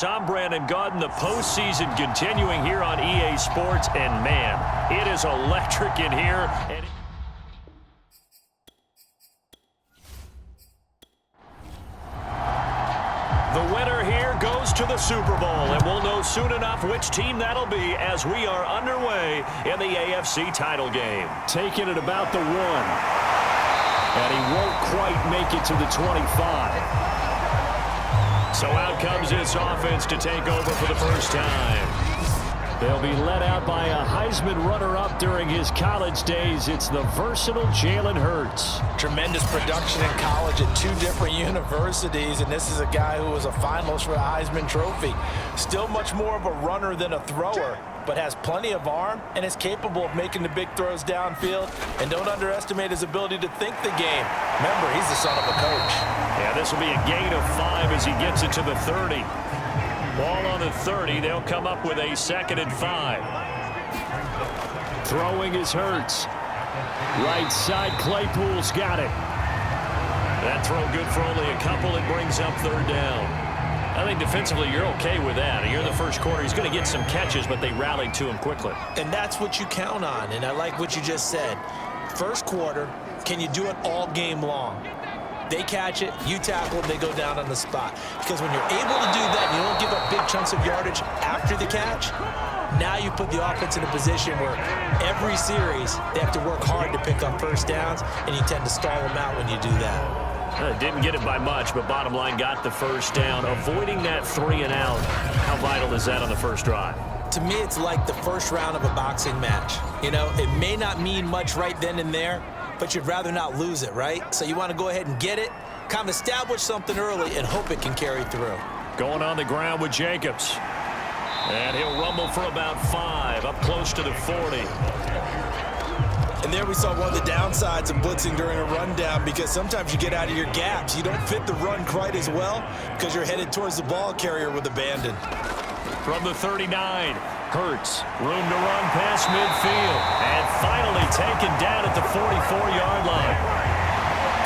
I'm Brandon Gaudin, the postseason continuing here on EA Sports, and man, it is electric in here. The winner here goes to the Super Bowl, and we'll know soon enough which team that'll be as we are underway in the AFC title game. Taking it about the 1, and he won't quite make it to the 25. So out comes this offense to take over for the first time. They'll be led out by a Heisman runner-up during his college days. It's the versatile Jalen Hurts. Tremendous production in college at 2 different universities, and this is a guy who was a finalist for the Heisman Trophy. Still much more of a runner than a thrower, but has plenty of arm and is capable of making the big throws downfield. And don't underestimate his ability to think the game. Remember, he's the son of a coach. Yeah, this will be a gain of 5 as he gets it to the 30. Ball on the 30. They'll come up with a 2nd and 5. Throwing is Hurts. Right side, Claypool's got it. That throw good for only a couple. It brings up 3rd down. I think defensively you're okay with that. Here in the first quarter, he's going to get some catches, but they rallied to him quickly. And that's what you count on, and I like what you just said. First quarter, can you do it all game long? They catch it, you tackle, they go down on the spot. Because when you're able to do that, you don't give up big chunks of yardage after the catch. Now you put the offense in a position where every series they have to work hard to pick up first downs, and you tend to stall them out when you do that. Didn't get it by much, but bottom line got the first down. Avoiding that 3 and out, how vital is that on the first drive? To me, it's like the first round of a boxing match. You know, it may not mean much right then and there, but you'd rather not lose it, right? So you want to go ahead and get it, kind of establish something early, and hope it can carry through. Going on the ground with Jacobs. And he'll rumble for about 5, up close to the 40. And there we saw one of the downsides of blitzing during a rundown, because sometimes you get out of your gaps. You don't fit the run quite as well because you're headed towards the ball carrier with abandon. From the 39, Hurts, room to run past midfield, and finally taken down at the 44-yard line.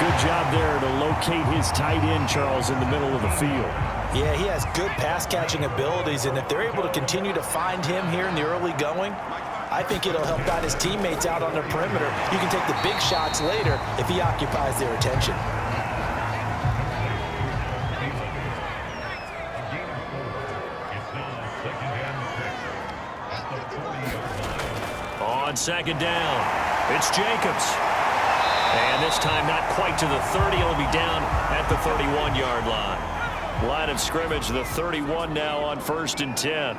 Good job there to locate his tight end, Charles, in the middle of the field. Yeah, he has good pass-catching abilities, and if they're able to continue to find him here in the early going, I think it'll help out his teammates out on the perimeter. You can take the big shots later if he occupies their attention. On 2nd down, it's Jacobs. And this time not quite to the 30. He'll be down at the 31-yard line. Line of scrimmage, the 31 now on 1st and 10.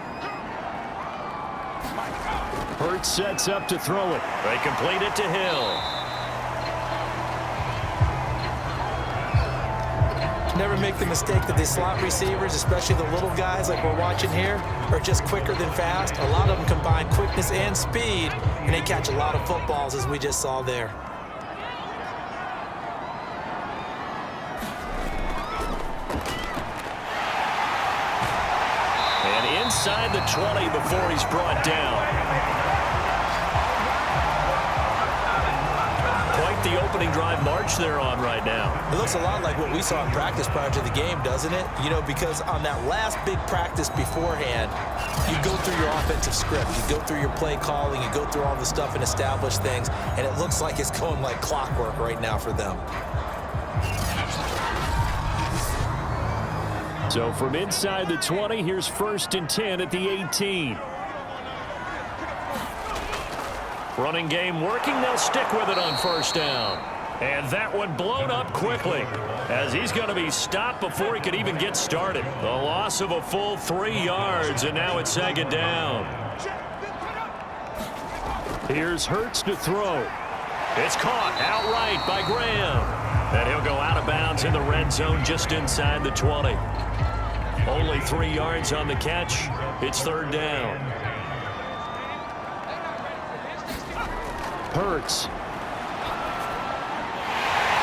Hurts sets up to throw it. They complete it to Hill. Never make the mistake that the slot receivers, especially the little guys like we're watching here, are just quicker than fast. A lot of them combine quickness and speed, and they catch a lot of footballs, as we just saw there. And inside the 20 before he's brought down. Quite the opening drive march they're on right now. It looks a lot like what we saw in practice prior to the game, doesn't it? You know, because on that last big practice beforehand, you go through your offensive script, you go through your play calling, you go through all the stuff and establish things, and it looks like it's going like clockwork right now for them. So from inside the 20, here's 1st and 10 at the 18. Running game working. They'll stick with it on 1st down. And that one blown up quickly as he's going to be stopped before he could even get started. The loss of a full 3 yards, and now it's 2nd down. Here's Hurts to throw. It's caught outright by Graham. And he'll go out of bounds in the red zone just inside the 20. Only 3 yards on the catch. It's 3rd down. Hurts.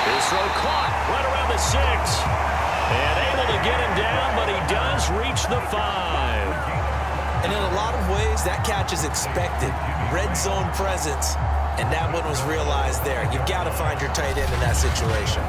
His throw caught right around the 6. And able to get him down, but he does reach the 5. And in a lot of ways, that catch is expected. Red zone presence, and that one was realized there. You've got to find your tight end in that situation.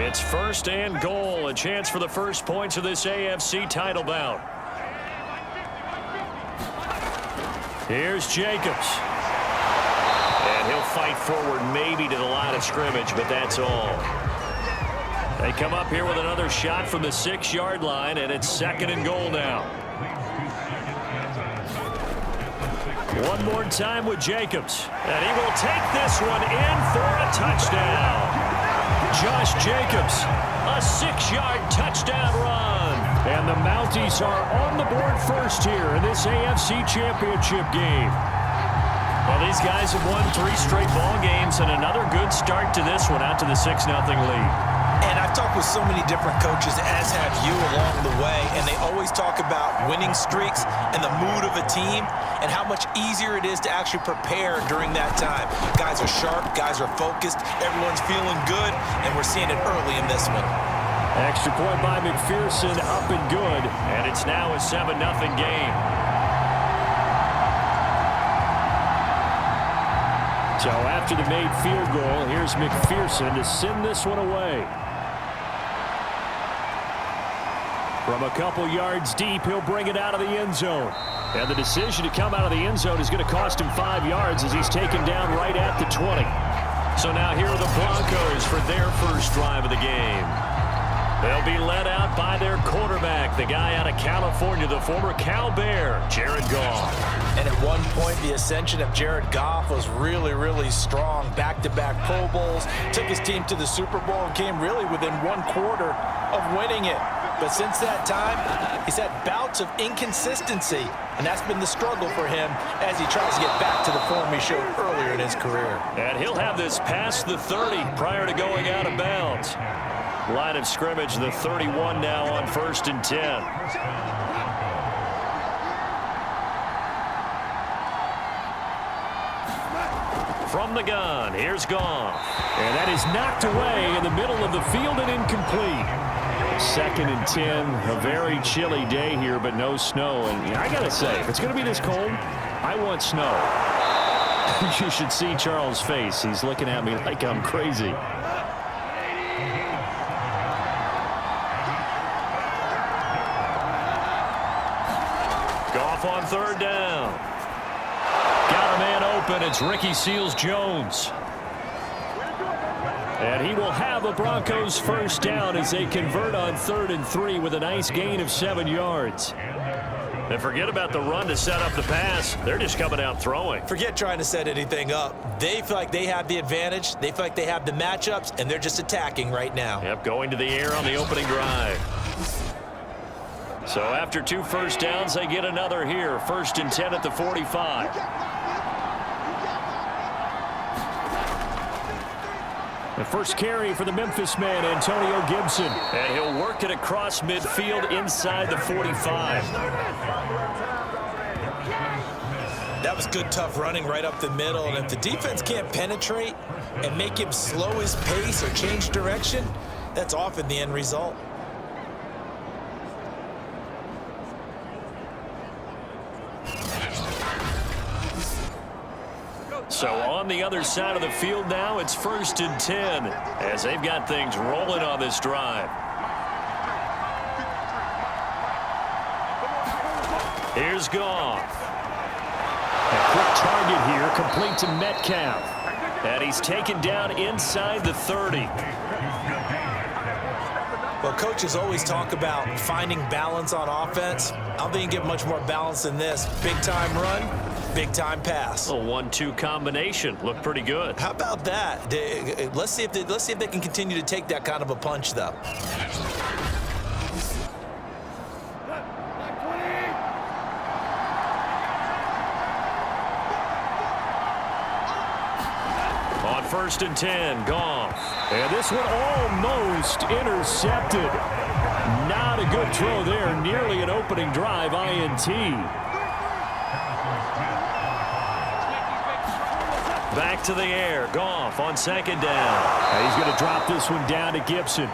It's first and goal. A chance for the first points of this AFC title bout. Here's Jacobs. And he'll fight forward maybe to the line of scrimmage, but that's all. They come up here with another shot from the 6-yard line, and it's second and goal now. One more time with Jacobs. And he will take this one in for a touchdown. Josh Jacobs, a 6-yard touchdown run. And the Mounties are on the board first here in this AFC Championship game. Well, these guys have won 3 straight ball games and another good start to this one out to the 6-0 lead. And I've talked with so many different coaches, as have you, along the way, and they always talk about winning streaks and the mood of a team and how much easier it is to actually prepare during that time. Guys are sharp, guys are focused, everyone's feeling good, and we're seeing it early in this one. Extra point by McPherson, up and good. And it's now a 7-0 game. So after the made field goal, here's McPherson to send this one away. From a couple yards deep, he'll bring it out of the end zone. And the decision to come out of the end zone is going to cost him 5 yards as he's taken down right at the 20. So now here are the Broncos for their first drive of the game. They'll be led out by their quarterback, the guy out of California, the former Cal Bear, Jared Goff. And at one point, the ascension of Jared Goff was really, really strong. Back-to-back Pro Bowls, took his team to the Super Bowl and came really within 1 quarter of winning it. But since that time, he's had bouts of inconsistency, and that's been the struggle for him as he tries to get back to the form he showed earlier in his career. And he'll have this past the 30 prior to going out of bounds. Line of scrimmage, the 31 now on 1st and 10. From the gun, here's Goff. And that is knocked away in the middle of the field and incomplete. 2nd and 10, a very chilly day here, but no snow. And I got to say, if it's going to be this cold, I want snow. You should see Charles' face. He's looking at me like I'm crazy. Goff on 3rd down. Got a man open. It's Ricky Seals-Jones. And he will have a Broncos first down as they convert on 3rd and 3 with a nice gain of 7 yards. And forget about the run to set up the pass. They're just coming out throwing. Forget trying to set anything up. They feel like they have the advantage. They feel like they have the matchups, and they're just attacking right now. Yep, going to the air on the opening drive. So after 2 first downs, they get another here. 1st and 10 at the 45. The first carry for the Memphis man, Antonio Gibson. And he'll work it across midfield inside the 45. That was good, tough running right up the middle. And if the defense can't penetrate and make him slow his pace or change direction, that's often the end result. So on the other side of the field now, it's 1st and 10 as they've got things rolling on this drive. Here's Goff. A quick target here, complete to Metcalf. And he's taken down inside the 30. Well, coaches always talk about finding balance on offense. I don't think you get much more balance than this. Big-time run, big-time pass. A 1-2 combination. Looked pretty good. How about that? Let's see if they can continue to take that kind of a punch, though. On 1st and 10, Goff. And this one almost intercepted. Not a good throw there. Nearly an opening drive INT. Back to the air. Goff on 2nd down. And he's going to drop this one down to Gibson.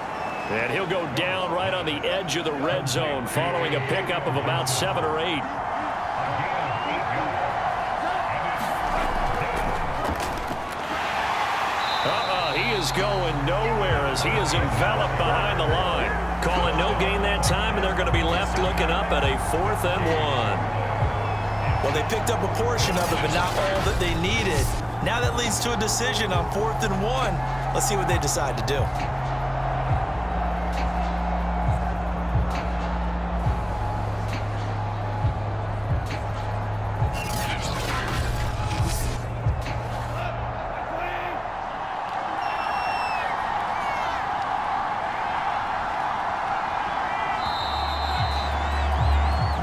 And he'll go down right on the edge of the red zone following a pickup of about 7 or 8. He is is going nowhere as he is enveloped behind the line. Call it no gain that time, and they're going to be left looking up at a 4th and 1. Well, they picked up a portion of it, but not all that they needed. Now that leads to a decision on 4th and 1. Let's see what they decide to do.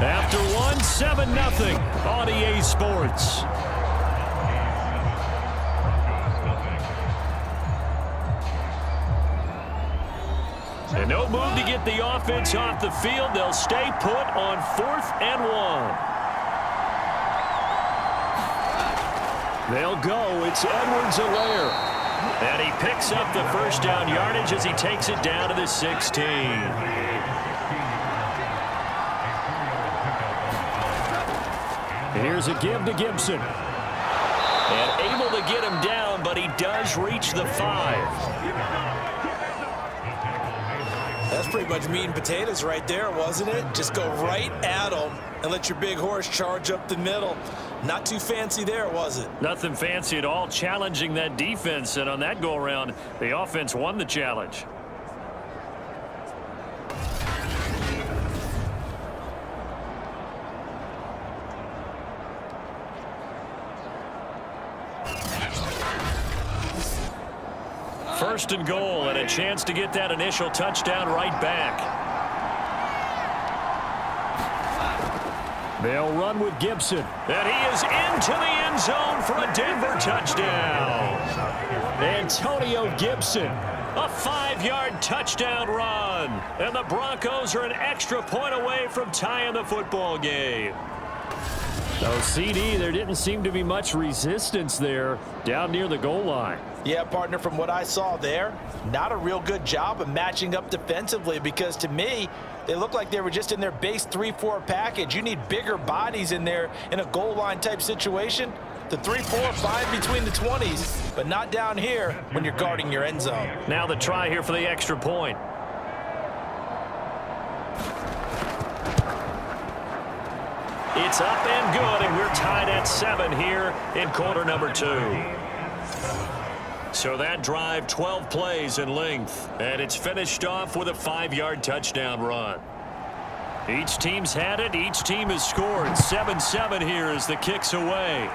After one, 7-0 on EA Sports. And no move to get the offense off the field. They'll stay put on 4th and 1. They'll go. It's Edwards-Helaire. And he picks up the first down yardage as he takes it down to the 16. Here's a give to Gibson. And able to get him down, but he does reach the 5. That's pretty much meat and potatoes right there, wasn't it? Just go right at him and let your big horse charge up the middle. Not too fancy there, was it? Nothing fancy at all, challenging that defense. And on that go-around, the offense won the challenge. First and goal, and a chance to get that initial touchdown right back. They'll run with Gibson. And he is into the end zone for a Denver touchdown. Antonio Gibson, a 5-yard touchdown run. And the Broncos are an extra point away from tying the football game. So, CD, there didn't seem to be much resistance there down near the goal line. Yeah, partner, from what I saw there, not a real good job of matching up defensively, because to me, they looked like they were just in their base 3-4 package. You need bigger bodies in there in a goal line type situation. The 3-4, 5 between the 20s, but not down here when you're guarding your end zone. Now the try here for the extra point. It's up and good, and we're tied at 7 here in quarter number 2. So that drive, 12 plays in length, and it's finished off with a 5-yard touchdown run. Each team's had it. Each team has scored. 7-7 here as the kick's away.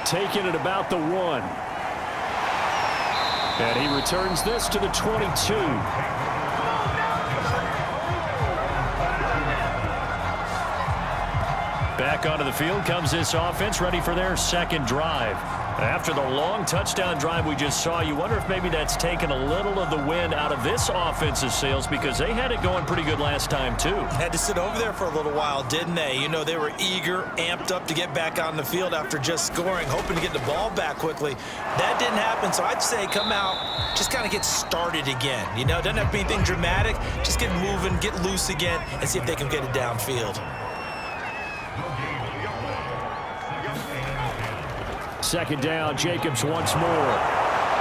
Taking it about the 1. And he returns this to the 22. Back onto the field comes this offense, ready for their second drive. After the long touchdown drive we just saw, you wonder if maybe that's taken a little of the wind out of this offense's sails, because they had it going pretty good last time too. Had to sit over there for a little while, didn't they? You know, they were eager, amped up to get back on the field after just scoring, hoping to get the ball back quickly. That didn't happen, so I'd say come out, just kind of get started again. You know, doesn't have to be anything dramatic. Just get moving, get loose again, and see if they can get it downfield. Second down, Jacobs once more.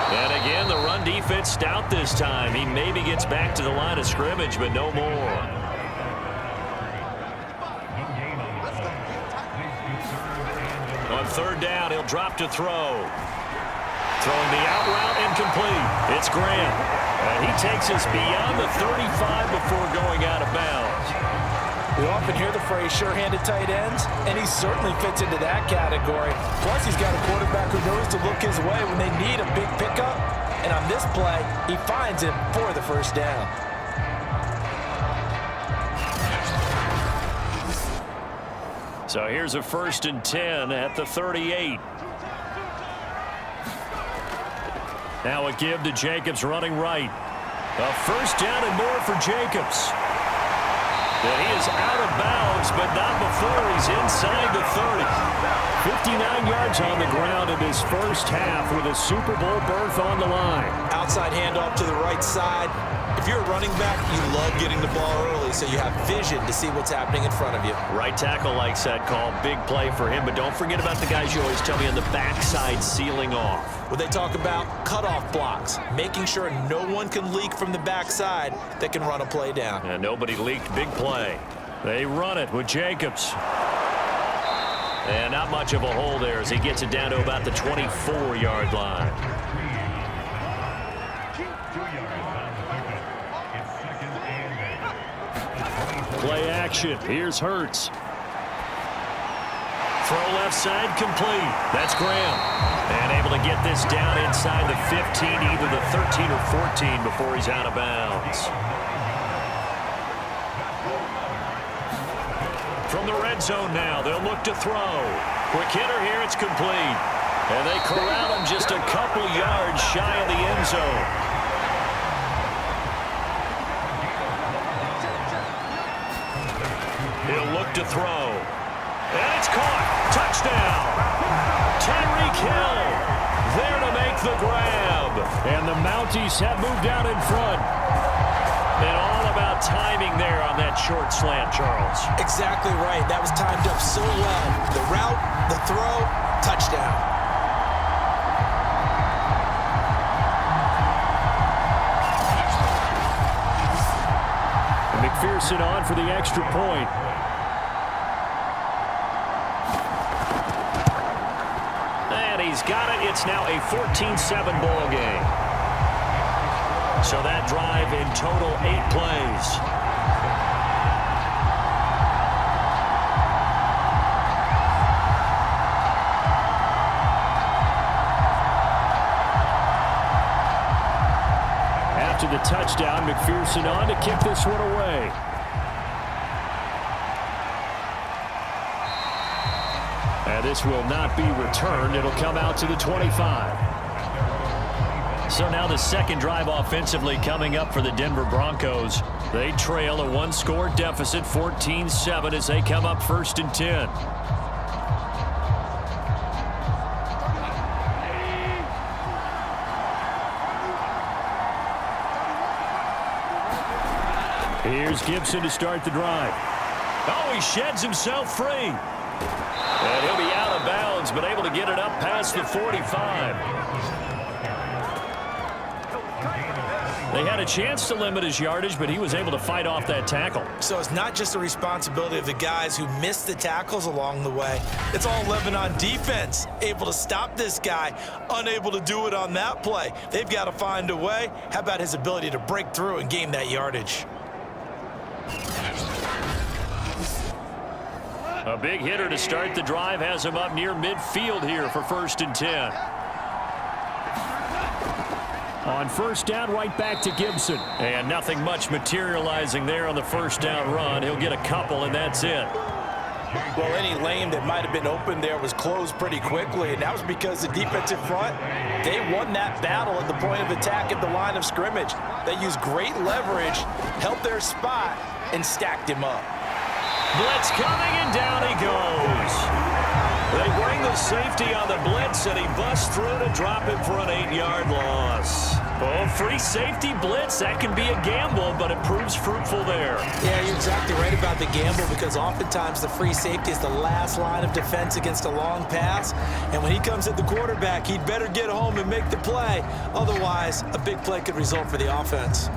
And again, the run defense stout this time. He maybe gets back to the line of scrimmage, but no more. On third down, he'll drop to throw. Throwing the out route incomplete. It's Graham. And he takes us beyond the 35 before going out of bounds. We often hear the phrase sure-handed tight ends, and he certainly fits into that category. Plus, he's got a quarterback who knows to look his way when they need a big pickup. And on this play, he finds him for the first down. So here's a 1st and 10 at the 38. Now a give to Jacobs running right. A first down and more for Jacobs. And he is out of bounds, but not before he's inside the 30. 59 yards on the ground in his first half with a Super Bowl berth on the line. Outside handoff to the right side. If you're a running back, you love getting the ball early so you have vision to see what's happening in front of you. Right tackle likes that call. Big play for him, but don't forget about the guys you always tell me on the backside sealing off. Well, they talk about cutoff blocks, making sure no one can leak from the backside that can run a play down. And nobody leaked. Big play. They run it with Jacobs. And not much of a hole there as he gets it down to about the 24-yard line. Play action. Here's Hurts. Throw left side complete. That's Graham. And able to get this down inside the 15, either the 13 or 14 before he's out of bounds. From the red zone now, they'll look to throw. Quick hitter here, it's complete. And they corral him just a couple yards shy of the end zone. He'll look to throw. And it's caught. Touchdown. Tyreek Hill there to make the grab. And the Mounties have moved out in front. And all about timing there on that short slant, Charles. Exactly right. That was timed up so well. The route, the throw, touchdown. And McPherson on for the extra point. And he's got it. It's now a 14-7 ball game. So that drive in total 8 plays. After the touchdown, McPherson on to kick this one away. And this will not be returned. It'll come out to the 25. So now the second drive offensively coming up for the Denver Broncos. They trail a one-score deficit, 14-7, as they come up 1st and 10. Here's Gibson to start the drive. Oh, he sheds himself free. And he'll be out of bounds, but able to get it up past the 45. They had a chance to limit his yardage, but he was able to fight off that tackle. So it's not just the responsibility of the guys who missed the tackles along the way. It's all living on defense. Able to stop this guy, unable to do it on that play. They've got to find a way. How about his ability to break through and gain that yardage? A big hitter to start the drive has him up near midfield here for 1st and 10. On 1st down, right back to Gibson. And nothing much materializing there on the 1st down run. He'll get a couple, and that's it. Well, any lane that might have been open there was closed pretty quickly, and that was because the defensive front, they won that battle at the point of attack at the line of scrimmage. They used great leverage, held their spot, and stacked him up. Blitz coming, and down he goes. They bring the safety on the blitz, and he busts through to drop him for an 8-yard loss. Oh, free safety blitz, that can be a gamble, but it proves fruitful there. Yeah, you're exactly right about the gamble, because oftentimes the free safety is the last line of defense against a long pass. And when he comes at the quarterback, he'd better get home and make the play. Otherwise, a big play could result for the offense.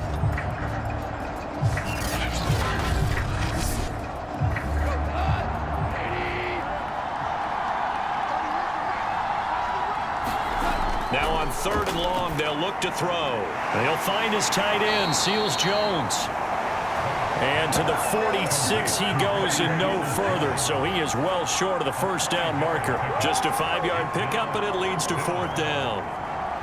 Now on 3rd and long, they'll look to throw. They'll find his tight end, Seals Jones. And to the 46 he goes and no further, so he is well short of the 1st down marker. Just a 5-yard pickup, and it leads to 4th down.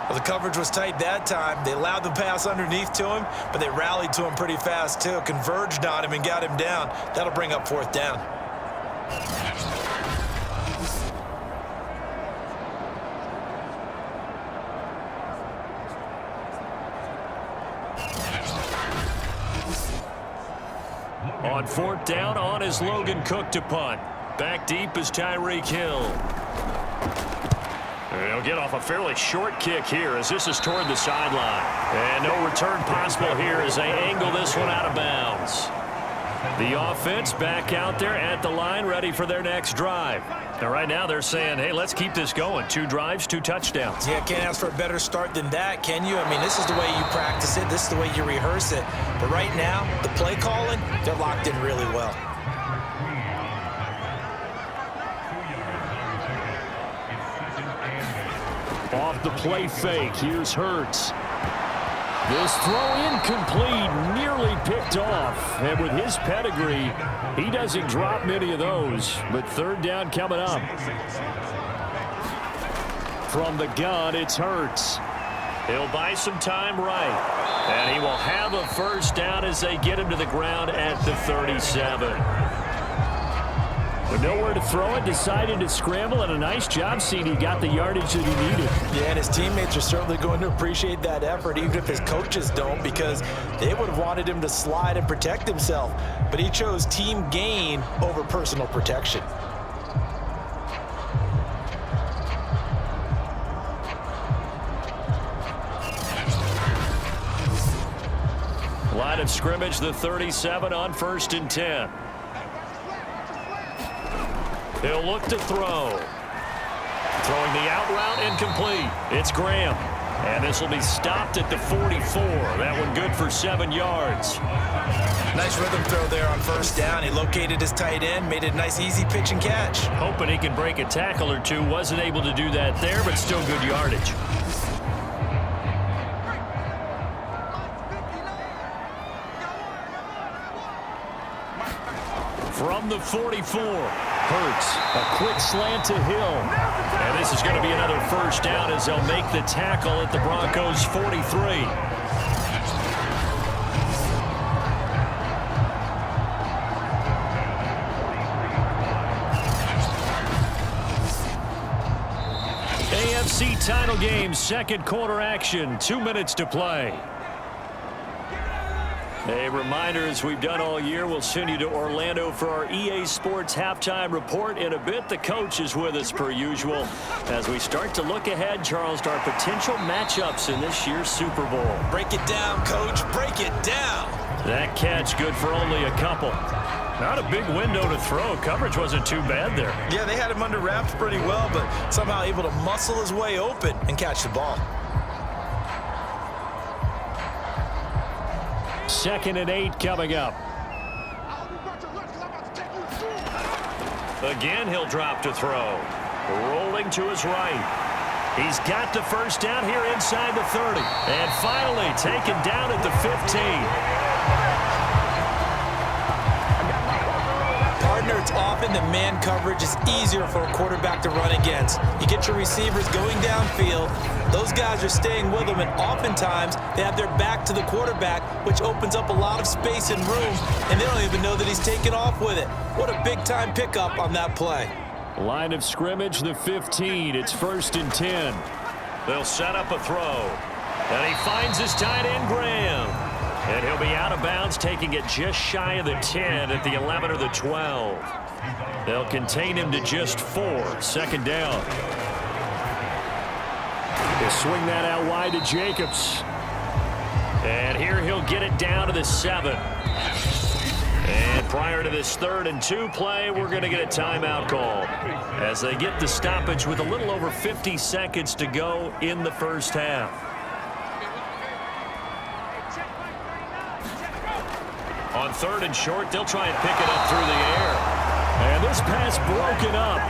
Well, the coverage was tight that time. They allowed the pass underneath to him, but they rallied to him pretty fast, too. Converged on him and got him down. That'll bring up 4th down. On 4th down, on is Logan Cook to punt. Back deep is Tyreek Hill. They'll get off a fairly short kick here as this is toward the sideline. And no return possible here as they angle this one out of bounds. The offense back out there at the line, ready for their next drive. And right now they're saying, hey, let's keep this going. 2 drives, 2 touchdowns. Yeah, can't ask for a better start than that, can you? I mean, this is the way you practice it. This is the way you rehearse it. But right now, the play calling, they're locked in really well. Off the play fake, here's Hurts. This throw incomplete, nearly picked off. And with his pedigree, he doesn't drop many of those. But third down coming up. From the gun, it's Hurts. He'll buy some time right. And he will have a first down as they get him to the ground at the 37. With nowhere to throw it, decided to scramble, and a nice job seeing he got the yardage that he needed. Yeah, and his teammates are certainly going to appreciate that effort, even if his coaches don't, because they would have wanted him to slide and protect himself. But he chose team gain over personal protection. Line of scrimmage, the 37 on 1st and 10. He'll look to throw. Throwing the out route, incomplete. It's Graham. And this will be stopped at the 44. That one good for 7 yards. Nice rhythm throw there on 1st down. He located his tight end, made it a nice easy pitch and catch. Hoping he can break a tackle or two. Wasn't able to do that there, but still good yardage. From the 44, Hurts, a quick slant to Hill. And this is going to be another first down as they'll make the tackle at the Broncos 43. AFC title game, second quarter action, 2 minutes to play. A reminder, as we've done all year, we'll send you to Orlando for our EA Sports halftime report. In a bit, the coach is with us per usual as we start to look ahead, Charles, to our potential matchups in this year's Super Bowl. Break it down, coach. Break it down. That catch good for only a couple. Not a big window to throw. Coverage wasn't too bad there. Yeah, they had him under wraps pretty well, but somehow able to muscle his way open and catch the ball. 2nd and 8 coming up. Again, he'll drop to throw. Rolling to his right. He's got the first down here inside the 30. And finally taken down at the 15. Partner, it's often the man coverage is easier for a quarterback to run against. You get your receivers going downfield. Those guys are staying with them, and oftentimes they have their back to the quarterback, which opens up a lot of space and room, and they don't even know that he's taken off with it. What a big-time pickup on that play. Line of scrimmage, the 15. It's 1st and 10. They'll set up a throw. And he finds his tight end, Graham. And he'll be out of bounds, taking it just shy of the 10 at the 11 or the 12. They'll contain him to just 4. 2nd down. They'll swing that out wide to Jacobs. And here he'll get it down to the 7. And prior to this 3rd and 2 play, we're going to get a timeout call as they get the stoppage with a little over 50 seconds to go in the first half. On 3rd and short, they'll try and pick it up through the air. And this pass broken up.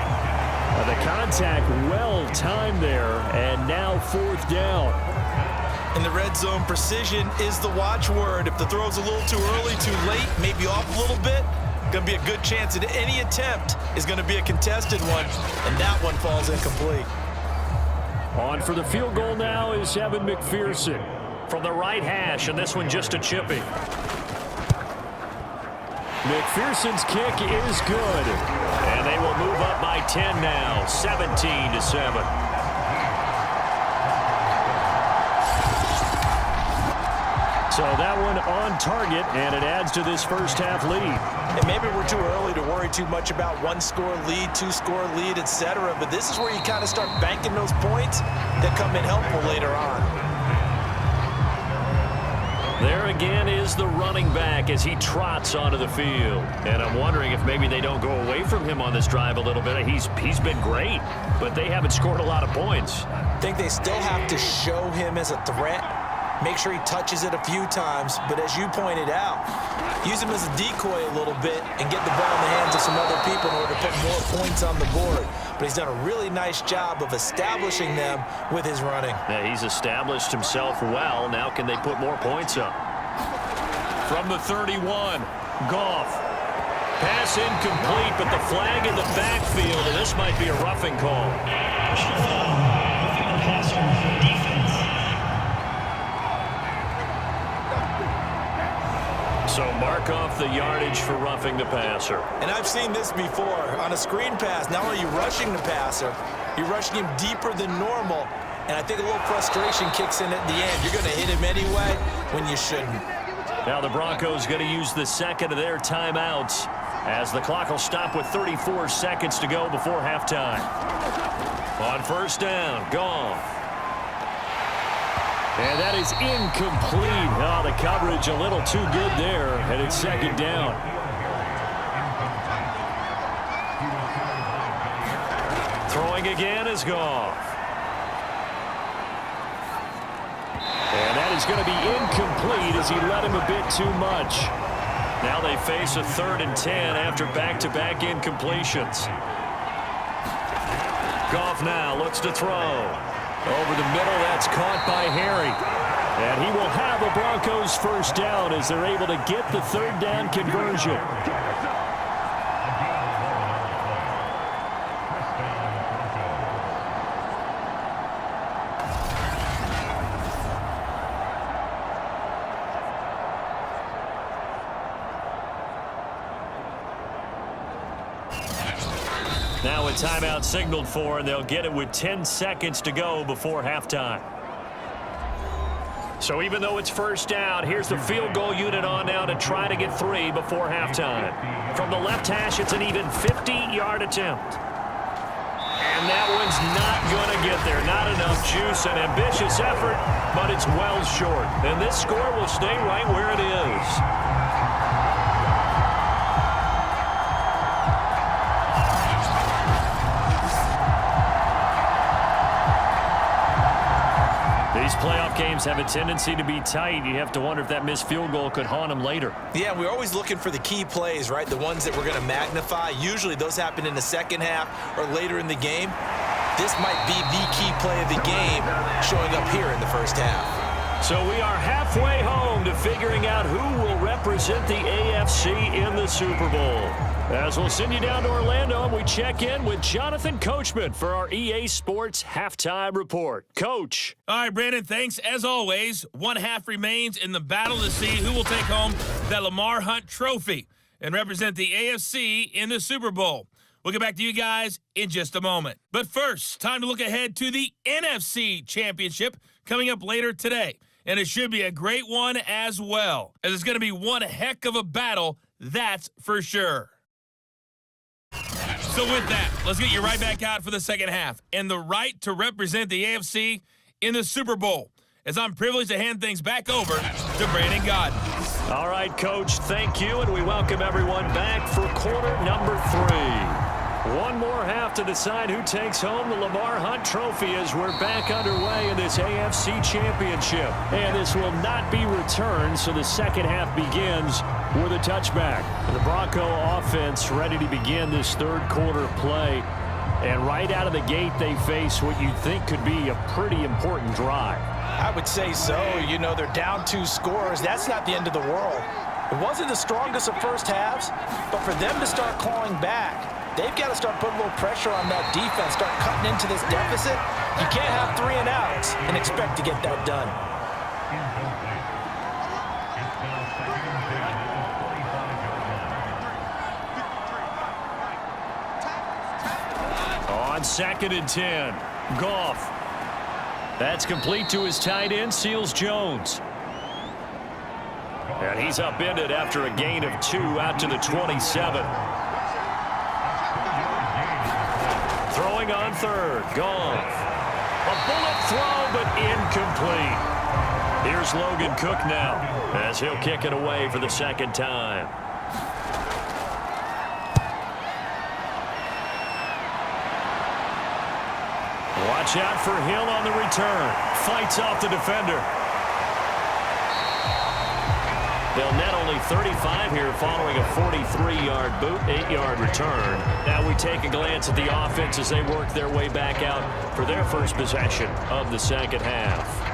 The contact well timed there, and now 4th down. In the red zone, precision is the watchword. If the throw's a little too early, too late, maybe off a little bit, going to be a good chance that any attempt is going to be a contested one, and that one falls incomplete. On for the field goal now is Evan McPherson. From the right hash, and this one just a chippy. McPherson's kick is good. And they will move up by 10 now, 17-7. So that one on target, and it adds to this first half lead. And maybe we're too early to worry too much about one-score lead, two-score lead, etc. But this is where you kind of start banking those points that come in helpful later on. There again is the running back as he trots onto the field. And I'm wondering if maybe they don't go away from him on this drive a little bit. He's been great, but they haven't scored a lot of points. I think they still have to show him as a threat. Make sure he touches it a few times, but as you pointed out, use him as a decoy a little bit and get the ball in the hands of some other people in order to put more points on the board. But he's done a really nice job of establishing them with his running. Yeah, he's established himself well. Now can they put more points up? From the 31, Goff. Pass incomplete, but the flag in the backfield, and this might be a roughing call. So mark off the yardage for roughing the passer. And I've seen this before. On a screen pass, not only are you rushing the passer, you're rushing him deeper than normal. And I think a little frustration kicks in at the end. You're going to hit him anyway when you shouldn't. Now the Broncos going to use the second of their timeouts as the clock will stop with 34 seconds to go before halftime. On first down, Goff. And that is incomplete. Oh, the coverage a little too good there, and it's second down. Throwing again is Goff. And that is going to be incomplete as he let him a bit too much. Now they face a 3rd and 10 after back-to-back incompletions. Goff now looks to throw. Over the middle, that's caught by Harry. And he will have a Broncos first down as they're able to get the 3rd down conversion. Now a timeout signaled for, and they'll get it with 10 seconds to go before halftime. So even though it's first down, here's the field goal unit on now to try to get 3 before halftime. From the left hash, it's an even 50-yard attempt. And that one's not going to get there. Not enough juice, an ambitious effort, but it's well short. And this score will stay right where it is. These playoff games have a tendency to be tight. You have to wonder if that missed field goal could haunt them later. Yeah, we're always looking for the key plays, right? The ones that we're going to magnify. Usually those happen in the second half or later in the game. This might be the key play of the game showing up here in the first half. So we are halfway home to figuring out who will represent the AFC in the Super Bowl. As we'll send you down to Orlando, and we check in with Jonathan Coachman for our EA Sports Halftime Report. Coach. All right, Brandon, thanks. As always, one half remains in the battle to see who will take home that Lamar Hunt trophy and represent the AFC in the Super Bowl. We'll get back to you guys in just a moment. But first, time to look ahead to the NFC Championship coming up later today. And it should be a great one as well, as it's going to be one heck of a battle, that's for sure. So with that, let's get you right back out for the second half and the right to represent the AFC in the Super Bowl, as I'm privileged to hand things back over to Brandon Gaudin. All right, Coach, thank you, and we welcome everyone back for quarter number 3. One more half to decide who takes home the Lamar Hunt trophy as we're back underway in this AFC Championship. And this will not be returned, so the second half begins with a touchback. The Bronco offense ready to begin this third quarter play. And right out of the gate, they face what you think could be a pretty important drive. I would say so. You know, they're down 2 scores. That's not the end of the world. It wasn't the strongest of first halves, but for them to start clawing back, they've got to start putting a little pressure on that defense, start cutting into this deficit. You can't have 3 and outs and expect to get that done. On 2nd and 10, Goff. That's complete to his tight end, Seals Jones. And he's upended after a gain of 2 out to the 27. Throwing on third. Goff. A bullet throw, but incomplete. Here's Logan Cook now as he'll kick it away for the second time. Watch out for Hill on the return. Fights off the defender. They'll net only 35 here following a 43-yard boot, 8-yard return. Now we take a glance at the offense as they work their way back out for their first possession of the second half.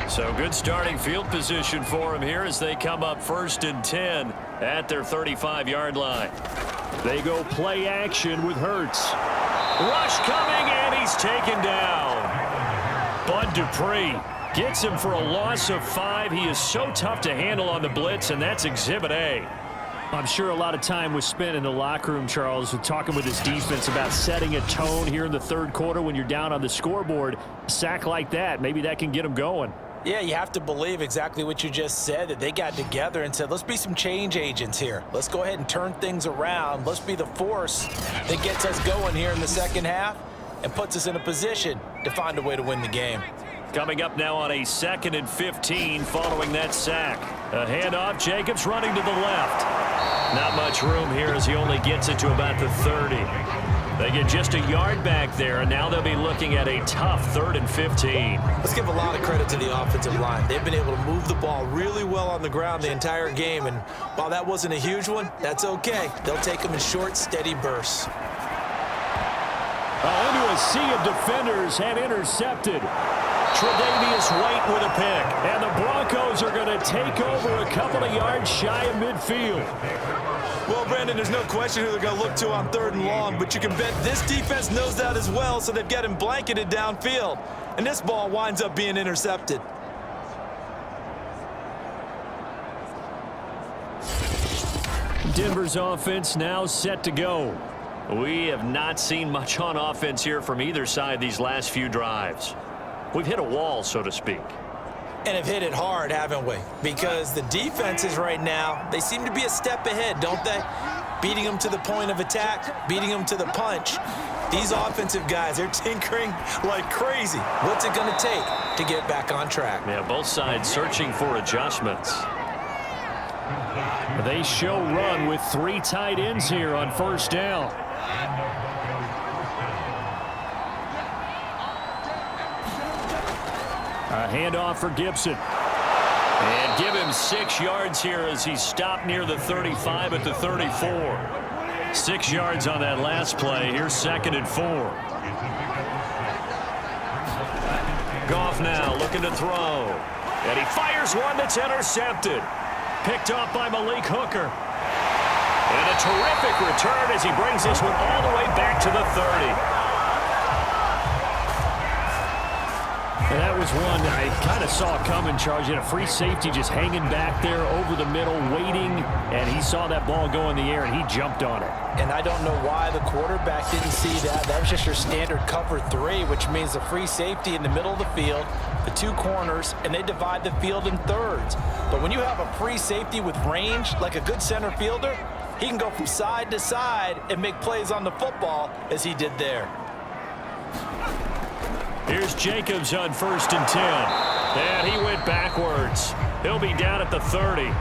So good starting field position for them here as they come up 1st and 10 at their 35-yard line. They go play action with Hurts. Rush coming, and he's taken down. Bud Dupree gets him for a loss of 5. He is so tough to handle on the blitz, and that's Exhibit A. I'm sure a lot of time was spent in the locker room, Charles, talking with his defense about setting a tone here in the third quarter when you're down on the scoreboard. A sack like that, maybe that can get them going. Yeah, you have to believe exactly what you just said, that they got together and said, let's be some change agents here. Let's go ahead and turn things around. Let's be the force that gets us going here in the second half and puts us in a position to find a way to win the game. Coming up now on a 2nd and 15 following that sack. A handoff, Jacobs running to the left. Not much room here as he only gets it to about the 30. They get just a yard back there, and now they'll be looking at a tough 3rd and 15. Let's give a lot of credit to the offensive line. They've been able to move the ball really well on the ground the entire game, and while that wasn't a huge one, that's okay. They'll take them in short, steady bursts. Into a sea of defenders and intercepted. Tre'Davious White with a pick. And the Broncos are going to take over a couple of yards shy of midfield. Well, Brandon, there's no question who they're going to look to on 3rd and long, but you can bet this defense knows that as well, so they've got him blanketed downfield. And this ball winds up being intercepted. Denver's offense now set to go. We have not seen much on offense here from either side these last few drives. We've hit a wall, so to speak. And have hit it hard, haven't we? Because the defenses right now, they seem to be a step ahead, don't they? Beating them to the point of attack, beating them to the punch. These offensive guys, they're tinkering like crazy. What's it going to take to get back on track? Yeah, both sides searching for adjustments. They show run with 3 tight ends here on 1st down. A handoff for Gibson. And give him 6 yards here as he's stopped near the 35 at the 34. 6 yards on that last play. Here's 2nd and 4. Goff now looking to throw. And he fires one that's intercepted. Picked off by Malik Hooker. And a terrific return as he brings this one all the way back to the 30. And that was one I kind of saw coming, Charles. You had a free safety just hanging back there over the middle, waiting, and he saw that ball go in the air, and he jumped on it. And I don't know why the quarterback didn't see that. That was just your standard cover 3, which means the free safety in the middle of the field, the 2 corners, and they divide the field in thirds. But when you have a free safety with range, like a good center fielder, he can go from side to side and make plays on the football as he did there. Here's Jacobs on 1st and 10. And he went backwards. He'll be down at the 30.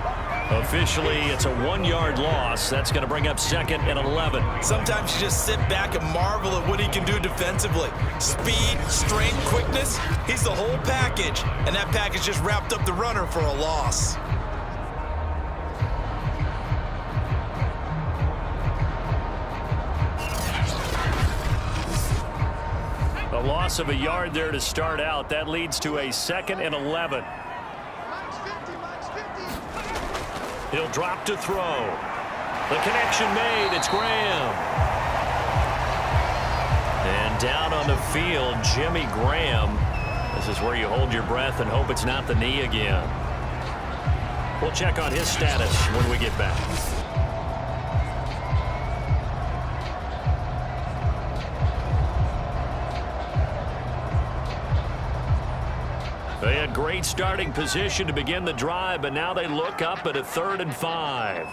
Officially, it's a 1-yard loss. That's going to bring up 2nd and 11. Sometimes you just sit back and marvel at what he can do defensively. Speed, strength, quickness, he's the whole package. And that package just wrapped up the runner for a loss. A loss of a yard there to start out. That leads to a 2nd and 11. He'll drop to throw. The connection made. It's Graham. And down on the field, Jimmy Graham. This is where you hold your breath and hope it's not the knee again. We'll check on his status when we get back. They had great starting position to begin the drive, but now they look up at a 3rd and 5.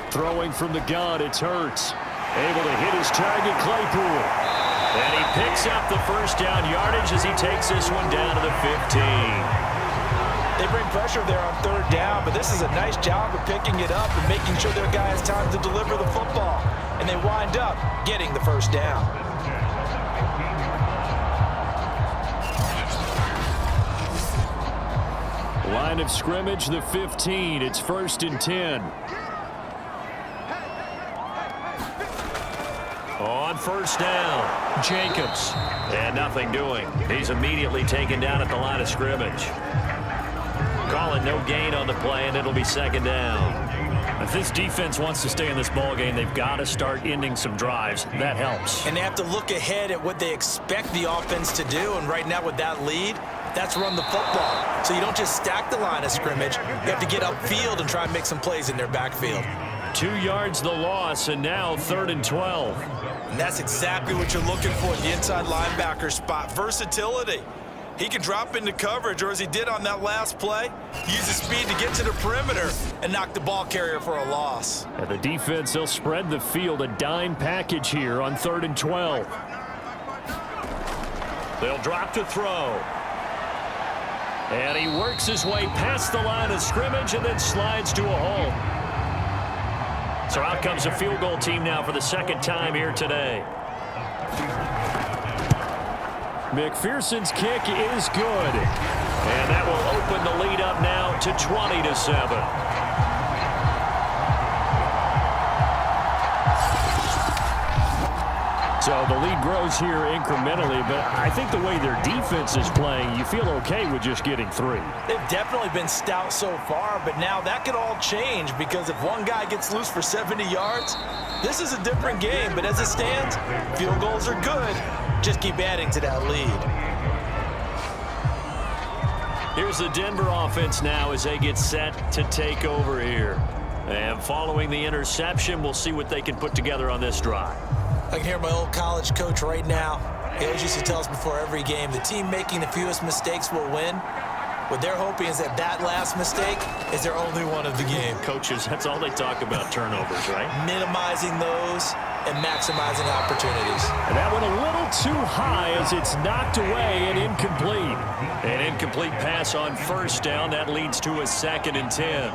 Throwing from the gun, it's Hurts. Able to hit his target, Claypool. And he picks up the first down yardage as he takes this one down to the 15. They bring pressure there on 3rd down, but this is a nice job of picking it up and making sure their guy has time to deliver the football. And they wind up getting the first down. Line of scrimmage, the 15. It's 1st and 10. On 1st down, Jacobs. And nothing doing. He's immediately taken down at the line of scrimmage. Calling no gain on the play, and it'll be 2nd down. If this defense wants to stay in this ball game, they've got to start ending some drives. That helps. And they have to look ahead at what they expect the offense to do. And right now with that lead, that's run the football. So you don't just stack the line of scrimmage. You have to get upfield and try and make some plays in their backfield. 2 yards the loss, and now 3rd and 12. And that's exactly what you're looking for at the inside linebacker spot. Versatility. He can drop into coverage, or as he did on that last play, use his speed to get to the perimeter and knock the ball carrier for a loss. And the defense, they'll spread the field, a dime package here on 3rd and 12. They'll drop to throw. And he works his way past the line of scrimmage and then slides to a hole. So out comes a field goal team now for the 2nd time here today. McPherson's kick is good. And that will open the lead up now to 20-7. So the lead grows here incrementally, but I think the way their defense is playing, you feel okay with just getting 3. They've definitely been stout so far, but now that could all change because if one guy gets loose for 70 yards, this is a different game. But as it stands, field goals are good. Just keep adding to that lead. Here's the Denver offense now as they get set to take over here. And following the interception, we'll see what they can put together on this drive. I can hear my old college coach right now. He always used to tell us before every game, the team making the fewest mistakes will win. What they're hoping is that that last mistake is their only one of the game. Coaches, that's all they talk about, turnovers, right? Minimizing those and maximizing opportunities. And that one a little too high as it's knocked away and incomplete. An incomplete pass on 1st down. That leads to a 2nd and 10.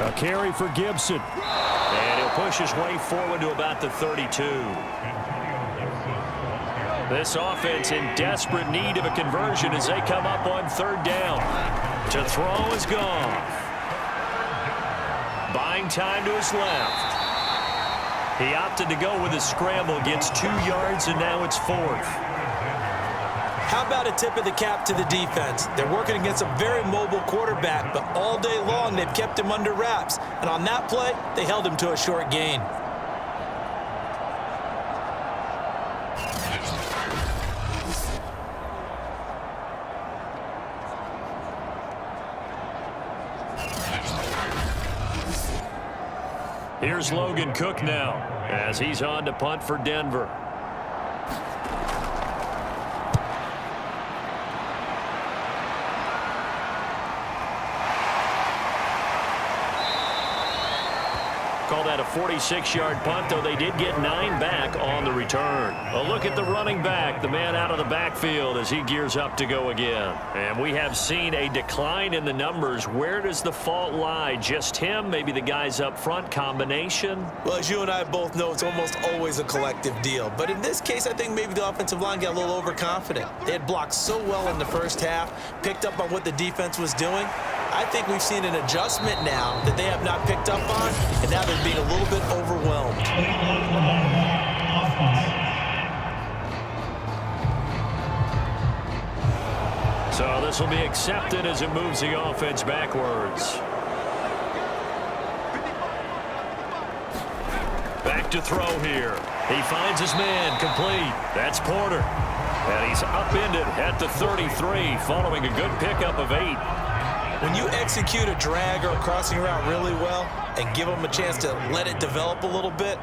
A carry for Gibson. And he'll push his way forward to about the 32. This offense in desperate need of a conversion as they come up on 3rd down. To throw is Goff. Buying time to his left. He opted to go with a scramble, gets 2 yards, and now it's 4th. How about a tip of the cap to the defense? They're working against a very mobile quarterback, but all day long they've kept him under wraps. And on that play, they held him to a short gain. Here's Logan Cook now as he's on to punt for Denver. Call that a 46-yard punt, though they did get 9 back on the return. A look at the running back, the man out of the backfield as he gears up to go again. And we have seen a decline in the numbers. Where does the fault lie? Just him? Maybe the guys up front? Combination? Well, as you and I both know, it's almost always a collective deal. But in this case, I think maybe the offensive line got a little overconfident. They had blocked so well in the first half, picked up on what the defense was doing. I think we've seen an adjustment now that they have not picked up on, and now they're being a little bit overwhelmed. So this will be accepted as it moves the offense backwards. Back to throw here. He finds his man complete. That's Porter. And he's upended at the 33 following a good pickup of 8. When you execute a drag or a crossing route really well and give them a chance to let it develop a little bit,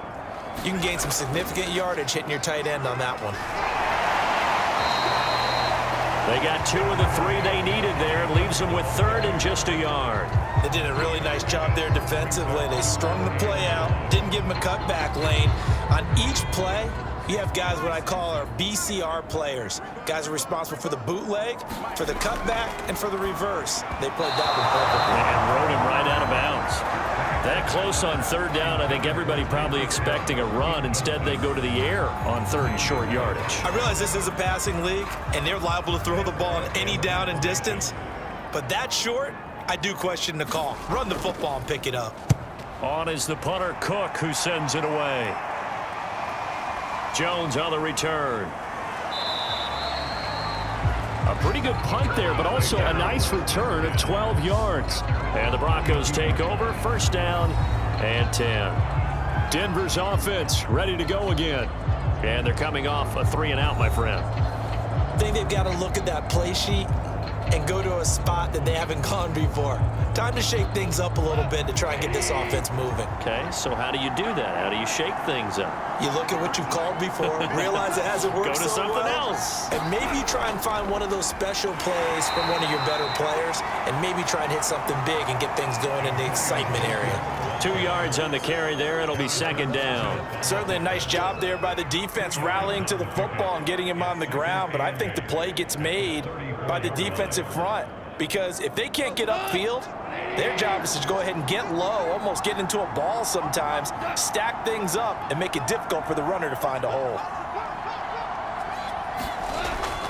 you can gain some significant yardage hitting your tight end on that one. They got 2 of the 3 they needed there. It leaves them with 3rd and just a yard. They did a really nice job there defensively. They strung the play out, didn't give them a cutback lane. On each play, you have guys what I call our BCR players. Guys are responsible for the bootleg, for the cutback, and for the reverse. They played that one perfectly. And rode him right out of bounds. That close on 3rd down, I think everybody probably expecting a run. Instead, they go to the air on 3rd and short yardage. I realize this is a passing league, and they're liable to throw the ball on any down and distance. But that short, I do question the call. Run the football and pick it up. On is the punter, Cook, who sends it away. Jones on the return. A pretty good punt there, but also a nice return of 12 yards. And the Broncos take over, 1st down and 10. Denver's offense ready to go again. And they're coming off a 3-and-out, my friend. I think they've got to look at that play sheet and go to a spot that they haven't gone before. Time to shake things up a little bit to try and get this offense moving. Okay, so how do you do that? How do you shake things up? You look at what you've called before, realize it hasn't worked Go to so something well, else. and maybe try and find one of those special plays from one of your better players, and maybe try and hit something big and get things going in the excitement area. 2 yards on the carry there. It'll be 2nd down. Certainly a nice job there by the defense rallying to the football and getting him on the ground, but I think the play gets made by the defensive front, because if they can't get upfield, their job is to go ahead and get low, almost get into a ball sometimes, stack things up, and make it difficult for the runner to find a hole.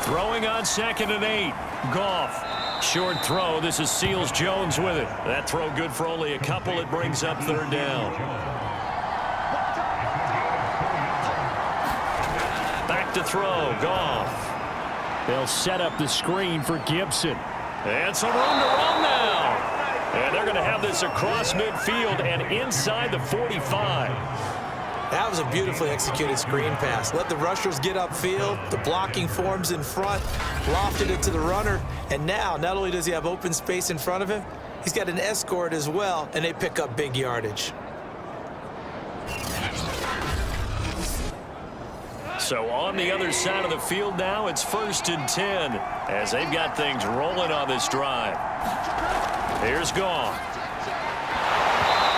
Throwing on 2nd and 8. Goff. Short throw. This is Seals-Jones with it. That throw good for only a couple. It brings up 3rd down. Back to throw. Goff. They'll set up the screen for Gibson. And some room to run now. And they're going to have this across midfield and inside the 45. That was a beautifully executed screen pass. Let the rushers get upfield. The blocking forms in front. Lofted it to the runner. And now, not only does he have open space in front of him, he's got an escort as well, and they pick up big yardage. So on the other side of the field now, it's 1st and 10 as they've got things rolling on this drive. Here's Goff.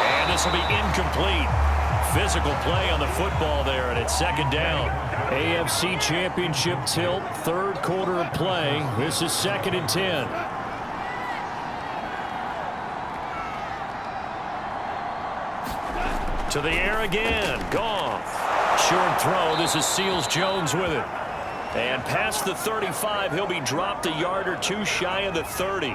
And this will be incomplete. Physical play on the football there, and it's 2nd down. AFC Championship tilt, 3rd quarter of play. This is 2nd and 10. To the air again. Goff. Short throw. This is Seals-Jones with it. And past the 35, he'll be dropped a yard or 2 shy of the 30.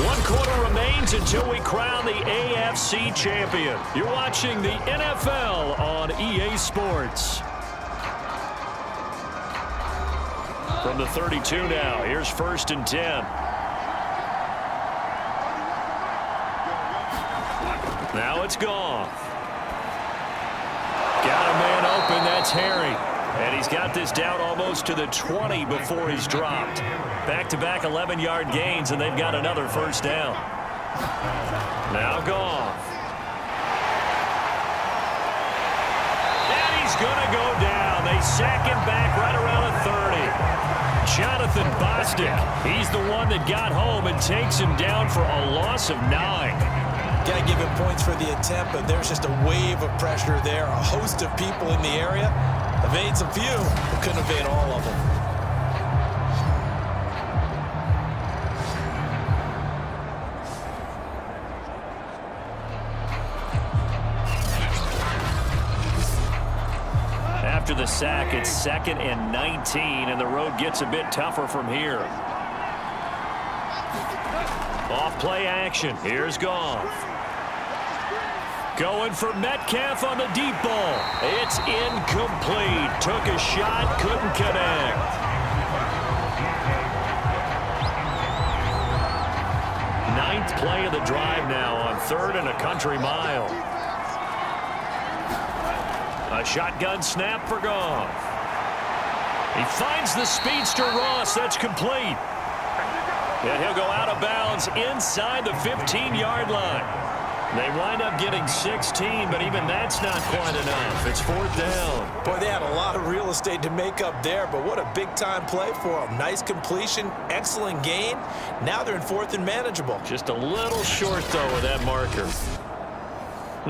One quarter remains until we crown the AFC champion. You're watching the NFL on EA Sports. From the 32 now, here's 1st and 10. Now it's Goff. Got a man open, that's Harry. And he's got this down almost to the 20 before he's dropped. Back-to-back 11-yard gains, and they've got another 1st down. Now Goff. And he's going to go down. They sack him back right around the 30. Jonathan Bostic, he's the one that got home and takes him down for a loss of 9. Got to give him points for the attempt, but there's just a wave of pressure there. A host of people in the area. Evades a few, but couldn't evade all of them. After the sack, it's 2nd and 19, and the road gets a bit tougher from here. Off play action. Here's Goff. Going for Metcalf on the deep ball. It's incomplete. Took a shot, couldn't connect. Ninth play of the drive now on 3rd and a country mile. A shotgun snap for Goff. He finds the speedster Ross. That's complete. And he'll go out of bounds inside the 15-yard line. They wind up getting 16, but even that's not quite enough. It's 4th down. Boy, they had a lot of real estate to make up there, but what a big-time play for them. Nice completion, excellent gain. Now they're in 4th and manageable. Just a little short, though, with that marker.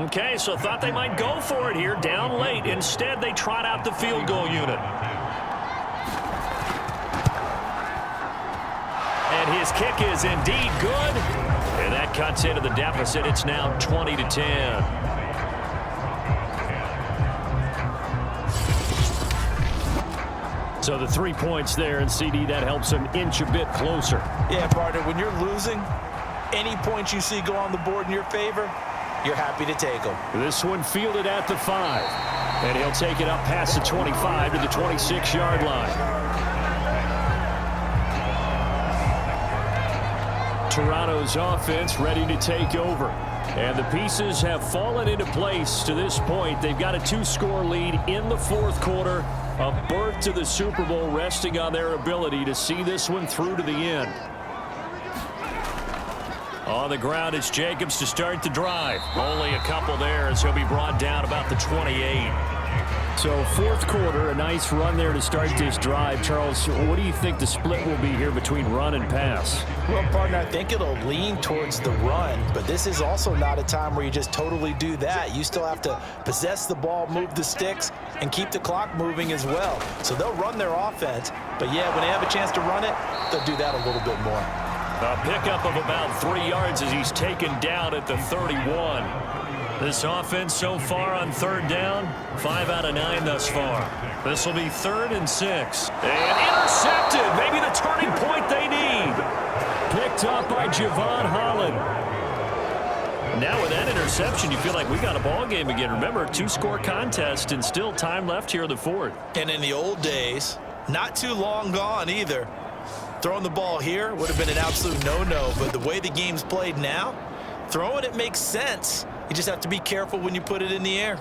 Okay, so thought they might go for it here, down late. Instead, they trot out the field goal unit. And his kick is indeed good. And that cuts into the deficit. It's now 20-10. So the 3 points there, and CD, that helps him inch a bit closer. Yeah, partner, when you're losing, any points you see go on the board in your favor, you're happy to take them. This one fielded at the 5. And he'll take it up past the 25 to the 26-yard line. Toronto's offense ready to take over. And the pieces have fallen into place to this point. They've got a 2-score lead in the 4th quarter. A berth to the Super Bowl resting on their ability to see this one through to the end. On the ground, it's Jacobs to start the drive. Only a couple there as he'll be brought down about the 28. So 4th quarter, a nice run there to start this drive. Charles, what do you think the split will be here between run and pass? Well, partner, I think it'll lean towards the run, but this is also not a time where you just totally do that. You still have to possess the ball, move the sticks, and keep the clock moving as well. So they'll run their offense, but yeah, when they have a chance to run it, they'll do that a little bit more. A pickup of about 3 yards as he's taken down at the 31. This offense so far on 3rd down, 5 out of 9 thus far. This will be 3rd and 6. And intercepted. Maybe the turning point they need. Picked up by Javon Holland. Now with that interception, you feel like we got a ball game again. Remember, 2-score contest and still time left here in the 4th. And in the old days, not too long gone either. Throwing the ball here would have been an absolute no-no, but the way the game's played now, throwing it makes sense. You just have to be careful when you put it in the air.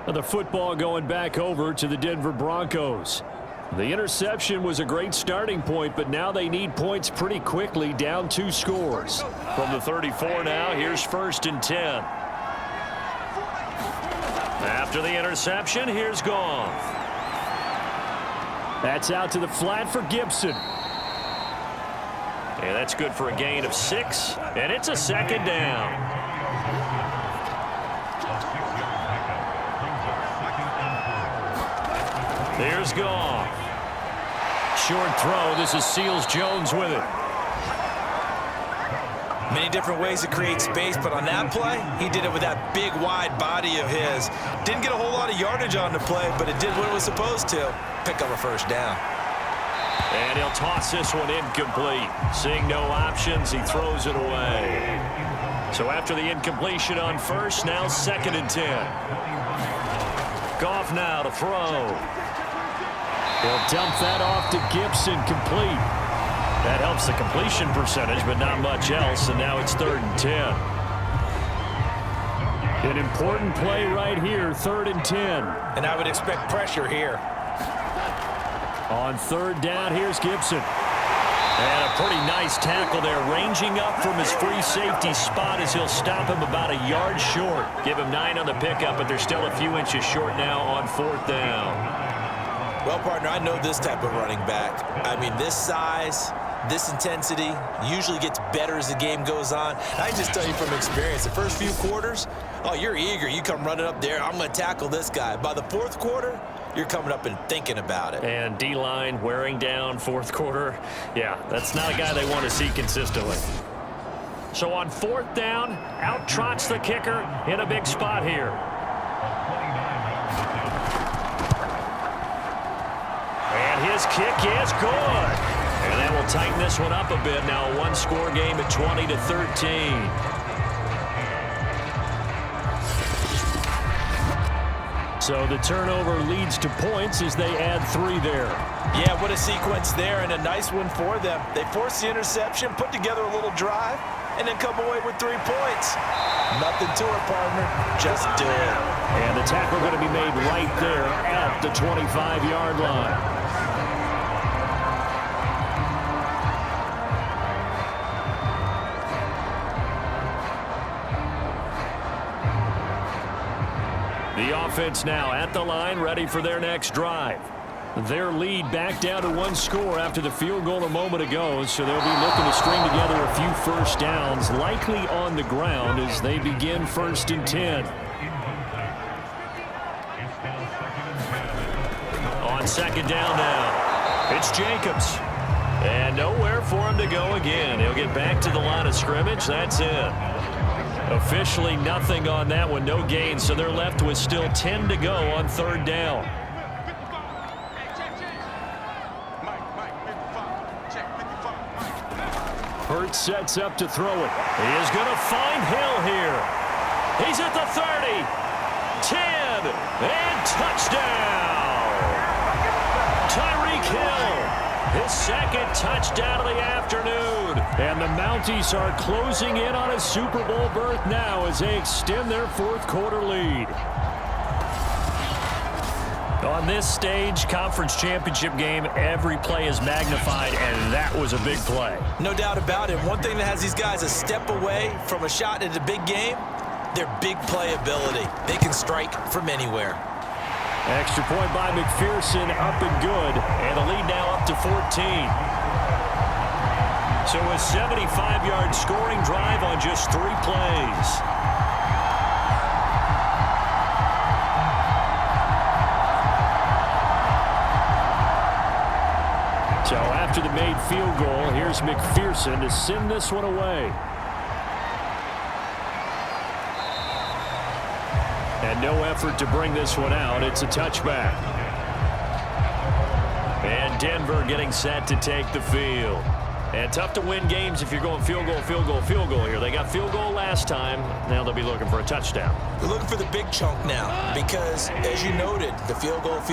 The football going back over to the Denver Broncos. The interception was a great starting point, but now they need points pretty quickly, down 2 scores. From the 34 now, here's 1st and 10. After the interception, here's Goff. That's out to the flat for Gibson. Yeah, that's good for a gain of 6, and it's a 2nd down. Here's Goff. Short throw. This is Seals-Jones with it. Many different ways to create space, but on that play, he did it with that big, wide body of his. Didn't get a whole lot of yardage on the play, but it did what it was supposed to. Pick up a 1st down. And he'll toss this one incomplete. Seeing no options, he throws it away. So after the incompletion on 1st, now 2nd and 10. Goff now to throw. He'll dump that off to Gibson, complete. That helps the completion percentage, but not much else, and now it's 3rd and 10. An important play right here, 3rd and 10. And I would expect pressure here. On 3rd down, here's Gibson. And a pretty nice tackle there, ranging up from his free safety spot as he'll stop him about a yard short. Give him 9 on the pickup, but they're still a few inches short now on 4th down. Well, partner, I know this type of running back. I mean, this size, this intensity usually gets better as the game goes on. I just tell you from experience, the first few quarters, oh, you're eager. You come running up there, I'm going to tackle this guy. By the 4th quarter, you're coming up and thinking about it. And D-line wearing down 4th quarter. Yeah, that's not a guy they want to see consistently. So on 4th down, out trots the kicker in a big spot here. And his kick is good. And that will tighten this one up a bit. Now a 1-score game at 20-13. So the turnover leads to points as they add 3 there. Yeah, what a sequence there, and a nice one for them. They force the interception, put together a little drive, and then come away with 3 points. Nothing to it, partner. Just do it. And the tackle going to be made right there at the 25-yard line. The offense now at the line, ready for their next drive. Their lead back down to 1 score after the field goal a moment ago, so they'll be looking to string together a few first downs, likely on the ground as they begin 1st and 10. On 2nd down now, it's Jacobs. And nowhere for him to go again. He'll get back to the line of scrimmage. That's it. Officially nothing on that one, no gain, so they're left with still 10 to go on 3rd down. Hurts sets up to throw it. He is going to find Hill here. He's at the 30, 10, and touchdown. Tyreek Hill, his 2nd touchdown of the afternoon. And the Mounties are closing in on a Super Bowl berth now as they extend their 4th quarter lead. On this stage, conference championship game, every play is magnified, and that was a big play. No doubt about it. One thing that has these guys a step away from a shot at a big game, their big play ability. They can strike from anywhere. Extra point by McPherson, up and good. And the lead now up to 14. So a 75-yard scoring drive on just 3 plays. So after the made field goal, here's McPherson to send this one away. And no effort to bring this one out. It's a touchback. And Denver getting set to take the field. And tough to win games if you're going field goal, field goal, field goal here. They got field goal last time. Now they'll be looking for a touchdown. They're looking for the big chunk now because, as you noted, the field goal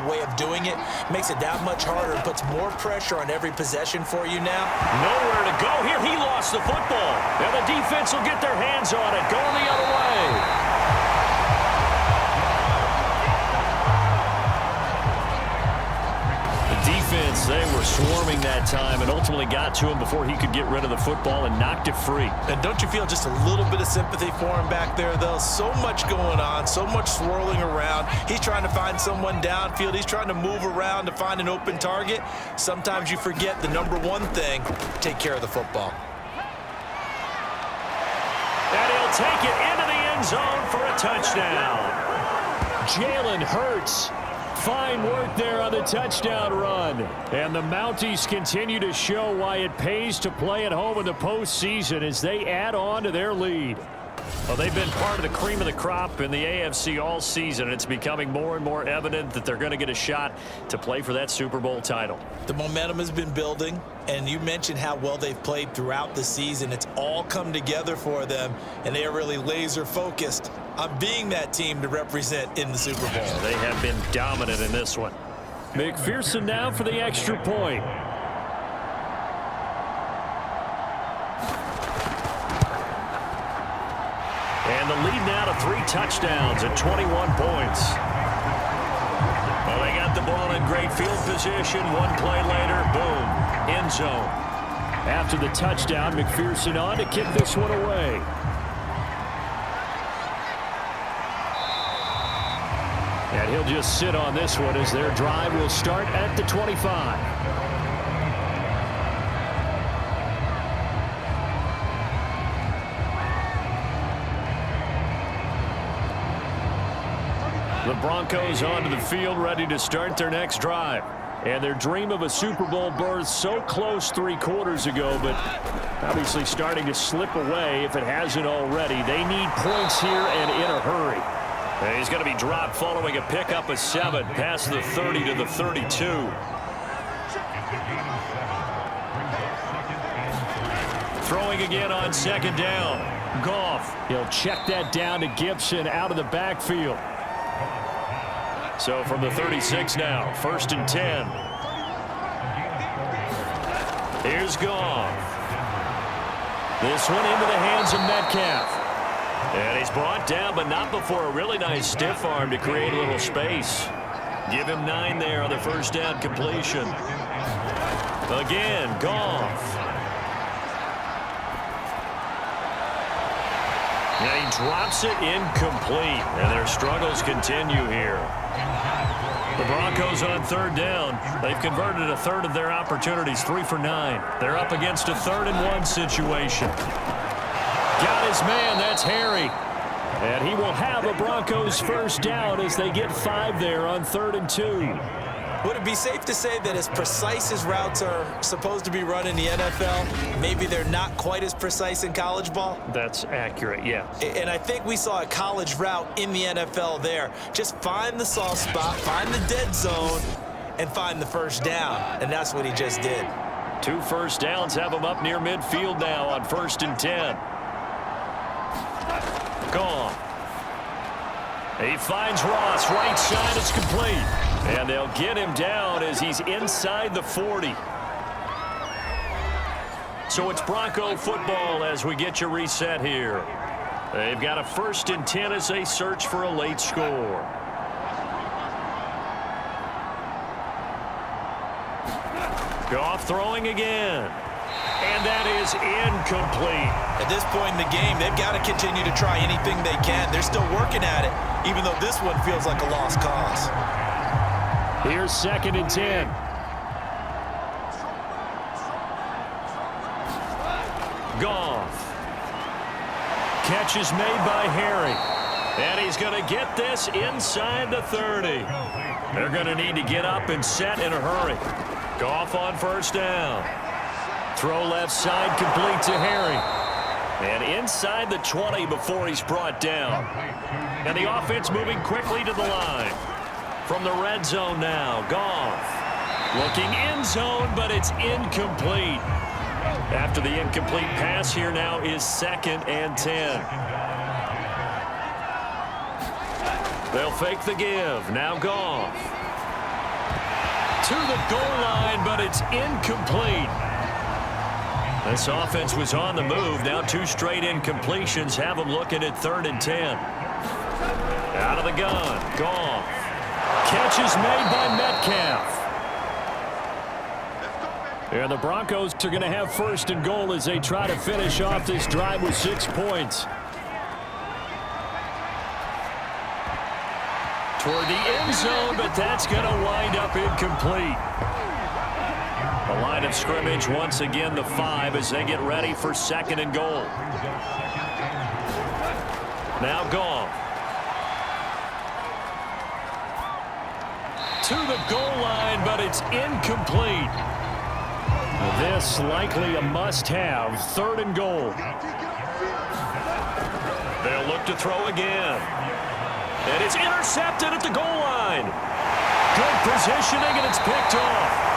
way of doing it makes it that much harder and puts more pressure on every possession for you now. Nowhere to go here. He lost the football. And the defense will get their hands on it. Going the other way. Defense, they were swarming that time and ultimately got to him before he could get rid of the football and knocked it free. And don't you feel just a little bit of sympathy for him back there, though? So much going on, so much swirling around. He's trying to find someone downfield. He's trying to move around to find an open target. Sometimes you forget the #1 thing, take care of the football. And he'll take it into the end zone for a touchdown. Jalen Hurts. Fine work there on the touchdown run. And the Mounties continue to show why it pays to play at home in the postseason as they add on to their lead. Well, they've been part of the cream of the crop in the AFC all season, and it's becoming more and more evident that they're going to get a shot to play for that Super Bowl title. The momentum has been building, and you mentioned how well they've played throughout the season. It's all come together for them, and they are really laser-focused on being that team to represent in the Super Bowl. They have been dominant in this one. McPherson now for the extra point. And the lead now to 3 touchdowns at 21 points. Well, they got the ball in great field position. 1 play later, boom, end zone. After the touchdown, McPherson on to kick this one away. And he'll just sit on this one as their drive will start at the 25. The Broncos onto the field, ready to start their next drive. And their dream of a Super Bowl berth so close 3 quarters ago, but obviously starting to slip away if it hasn't already. They need points here and in a hurry. And he's going to be dropped following a pickup of 7 past the 30 to the 32. Throwing again on 2nd down. Goff. He'll check that down to Gibson out of the backfield. So from the 36 now, 1st and 10. Here's Goff. This one into the hands of Metcalf. And he's brought down, but not before a really nice stiff arm to create a little space. Give him 9 there on the 1st down completion. Again, Goff. And he drops it incomplete, and their struggles continue here. The Broncos on third down. They've converted a third of their opportunities, 3 for 9. They're up against a 3rd-and-1 situation. Got his man, that's Harry. And he will have a Broncos first down as they get 5 there on 3rd and 2. Would it be safe to say that as precise as routes are supposed to be run in the NFL, maybe they're not quite as precise in college ball? That's accurate, yeah. And I think we saw a college route in the NFL there. Just find the soft spot, find the dead zone, and find the first down. And that's what he just did. 2 first downs have him up near midfield now on 1st and 10. Gone. He finds Ross, right side, it's complete. And they'll get him down as he's inside the 40. So it's Bronco football as we get you reset here. They've got a 1st and 10 as they search for a late score. Goff throwing again. And that is incomplete. At this point in the game, they've got to continue to try anything they can. They're still working at it, even though this one feels like a lost cause. Here's 2nd and 10. Goff. Catch is made by Harry. And he's going to get this inside the 30. They're going to need to get up and set in a hurry. Goff on 1st down. Throw left side, complete to Harry. And inside the 20 before he's brought down. And the offense moving quickly to the line. From the red zone now, Goff. Looking end zone, but it's incomplete. After the incomplete pass, here now is 2nd and 10. They'll fake the give. Now Goff. To the goal line, but it's incomplete. This offense was on the move. Now 2 straight incompletions have them looking at 3rd and 10. Out of the gun, Goff. Catch is made by Metcalf. And the Broncos are going to have 1st and goal as they try to finish off this drive with 6 points. Toward the end zone, but that's going to wind up incomplete. The line of scrimmage once again the 5 as they get ready for 2nd and goal. Now Goff. To the goal line, but it's incomplete. This likely a must-have. 3rd and goal. They'll look to throw again. And it's intercepted at the goal line. Good positioning, and it's picked off.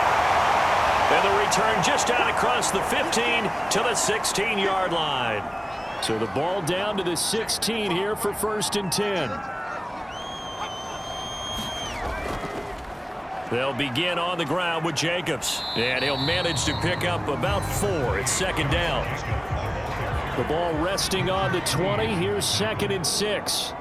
And the return just out across the 15 to the 16-yard line. So the ball down to the 16 here for 1st and 10. They'll begin on the ground with Jacobs. And he'll manage to pick up about 4. It's 2nd down. The ball resting on the 20. Here's 2nd and 6.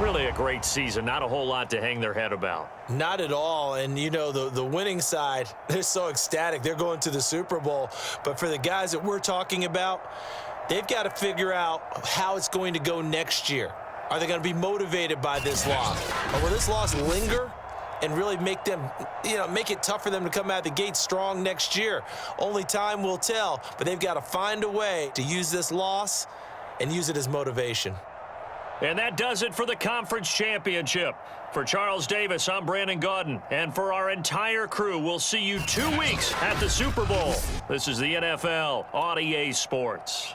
Really a great season. Not a whole lot to hang their head about. Not at all. And, you know, the winning side, they're so ecstatic. They're going to the Super Bowl. But for the guys that we're talking about, they've got to figure out how it's going to go next year. Are they going to be motivated by this loss? Or will this loss linger and really make them, make it tough for them to come out of the gate strong next year? Only time will tell. But they've got to find a way to use this loss and use it as motivation. And that does it for the conference championship. For Charles Davis, I'm Brandon Gaudin. And for our entire crew, we'll see you 2 weeks at the Super Bowl. This is the NFL on EA Sports.